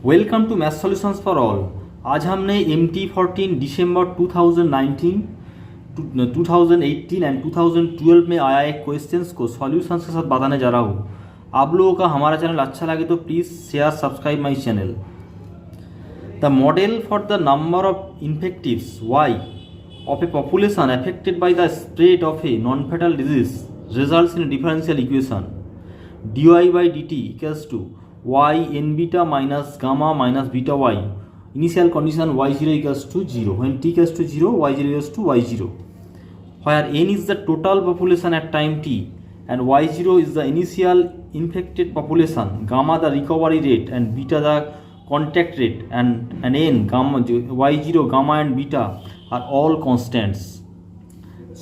Welcome to math solutions for all. आज हमने MT14 December 2019, 2018 and 2012 में आया एक क्वेश्चंस को सॉल्यूशंस के साथ बताने जा रहा हूँ। आप लोगों का हमारा चैनल अच्छा लगे तो please share subscribe my channel. The model for the number of infectives y of a population affected by the spread of a non-fatal disease results in a differential equation dy by dt equals to y n beta minus gamma minus beta y. Initial condition y0 equals to 0. When t equals to 0, y0 equals to y0. Where n is the total population at time t and y0 is the initial infected population, gamma the recovery rate and beta the contact rate, and n gamma y0 gamma and beta are all constants.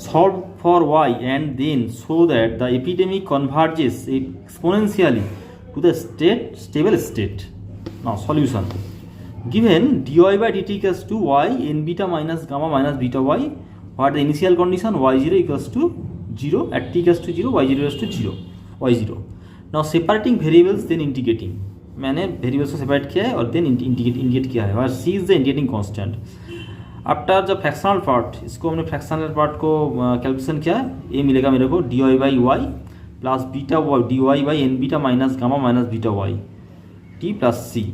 Solve for y and then show that the epidemic converges exponentially to the stable state. Now solution. Given dy by dt equals to y n beta minus gamma minus beta y, what the initial condition y0 equals to 0 at t equals to 0, y0 equals to 0, y0. Now separating variables then integrating. मैंने variables को separate किया है और then integrate किया है। C is the integrating constant. After the fractional part, इसको हमने fractional part को कैलकुलेशन किया है। ये मिलेगा मेरे को d y by y plus beta y d y by n beta minus gamma minus beta y t plus c.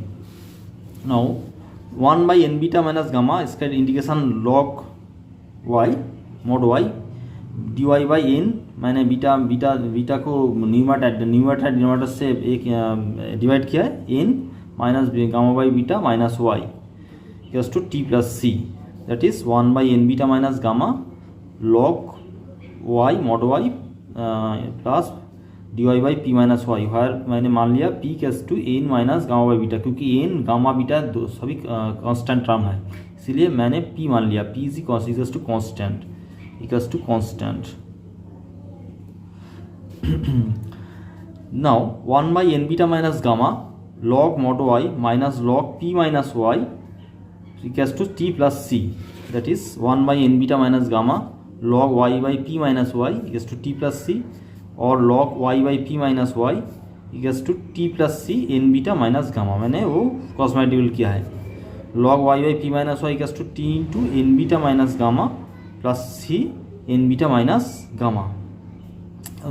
Now 1 by n beta minus gamma, इसका integration log y mod y d y by n, मैंने beta को numerator denominator से एक divide किया है, n minus gamma by beta minus Y equals to t plus c, that is 1 by n beta minus gamma log y mod y plus d y by P minus y. हर मैंने मान लिया p equals to n minus gamma by beta, क्योंकि n gamma beta दो सभी constant term है, इसीलिए मैंने पी मान लिया। P is equals to constant equals to constant. Now 1 by n beta minus gamma log mod y minus log p minus y equals to t plus c, that is 1 by n beta minus gamma log y by p minus y equals to t plus c, or log y by p minus y equals to t plus c n beta minus gamma। मैंने वो cross multiple किया है। log y by p minus y equals to t into n beta minus gamma plus C N beta minus gamma,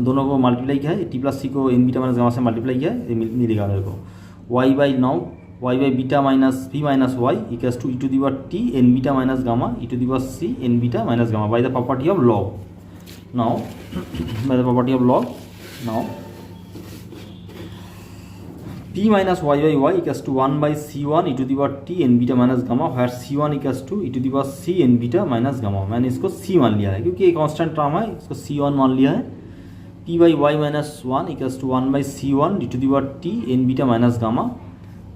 दोनों को multiply किया है। T plus C को N beta minus gamma से मल्टीप्लाई किया है, ये मिलेगा मेरे को Y by now Y by beta minus P minus Y equals to E to the power T N beta minus gamma E to the power C N beta minus gamma by the property of log. Now by the property of log, now p minus y by y equals to 1 by c1 e to the power t n beta minus gamma, where c1 equals to e to the power c n beta minus gamma। मैंने इसको c मान लिया है क्योंकि ये constant term है, इसको c1 मान लिया है। p by y minus 1 equals to 1 by c1 e to the power t n beta minus gamma,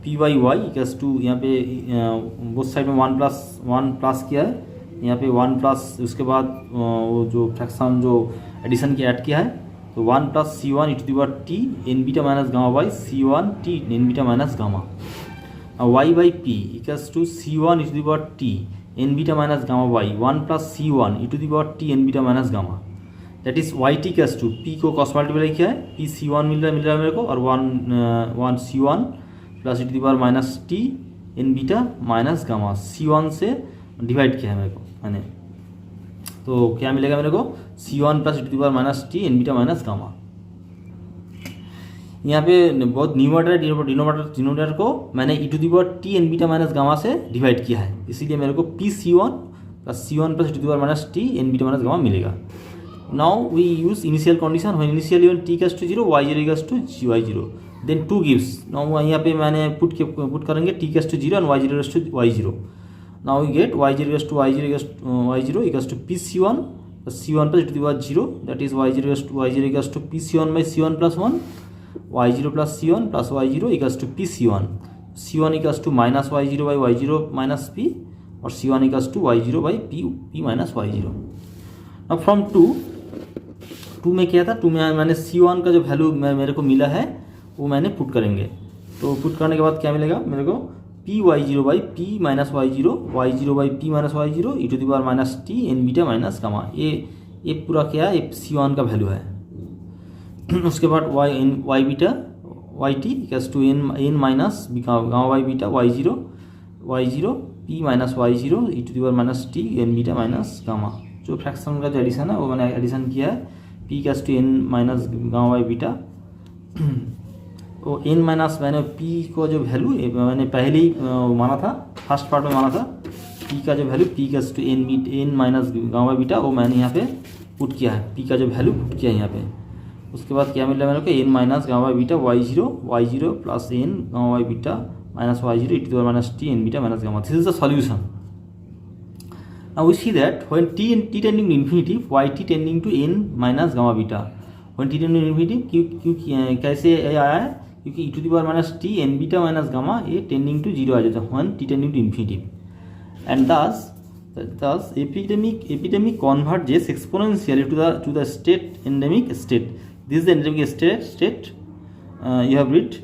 p by y equals to यहाँ पे बोथ साइड में 1 प्लस किया है, यहाँ पे 1 प्लस उसके बाद वो जो फ्रैक्शन जो एडिशन की ऐड किया है, तो 1 plus C one E to the power T N beta minus gamma by C one T N beta minus gamma. Y by P equals to C one E to the power T N beta minus gamma by 1 plus C one E to the power T N beta minus gamma, that is Y T equals to P को cross multiply किया है, P C one मिल रहा है मेरे को, और one C one plus E to the power minus T N beta minus gamma, C one से divide किया है मेरे को मैंने, तो क्या मिलेगा मेरे को c1 plus E to the power minus T N beta minus gamma. यहाँ पे बहुत डिनोमिनेटर को मैंने e to the power T N beta minus gamma से डिवाइड किया है, इसीलिए मेरे को p c1 plus E to the power minus T N beta minus gamma मिलेगा। Now we use initial condition, when initial even t equals to 0 y0 equals to y0 then 2 gives. Now यहाँ पे मैंने put करेंगे t equals to 0 and y0 equals to y0। Now we get y0 equals to y0 equals to pc1 plus c1 plus e to the power 0, that is y0 equals to pc1 by c1 plus 1, y0 plus c1 plus y0 equals to pc1, c1 equals to minus y0 by y0 minus p, और c1 equals to y0 by p minus y0। Now from 2 में क्या था, 2 में मैंने c1 का जो value मेरे को मिला है वो मैंने पुट करेंगे, तो पुट करने के बाद क्या मिलेगा मेरे को P Y zero by P minus Y zero by P minus Y zero E to the power minus T N beta minus gamma. ये पूरा क्या है, ये सी वन का वैल्यू है। उसके बाद Y beta yt equals to n minus gamma by beta y0 p minus y0 e to the power minus t n beta minus gamma। जो फ्रैक्शन का जो एडिशन है वो मैंने एडिशन किया है p equals to n minus gamma by beta. वो n minus मैंने p को जो वैल्यू मैंने पहले ही माना था, फर्स्ट पार्ट में माना था, p का जो value p equals to n minus gamma by beta वो मैंने यहाँ पे पुट किया है, p का जो वैल्यू पुट किया है यहाँ पे। उसके बाद क्या मिल रहा है मेरे को n minus gamma by beta y0 plus n gamma by beta minus y0 e to the power minus t n beta minus gamma. This is the solution. Now we see that when t tending to infinity, yt tending to n minus gamma beta. When t tending to infinity, क्यों कैसे आया है? क्योंकि e to the power minus t n beta minus gamma ये tending to 0 आ जाता है when t tending to infinity. And thus epidemic converges exponentially to the state endemic state. This is the endemic state you have read.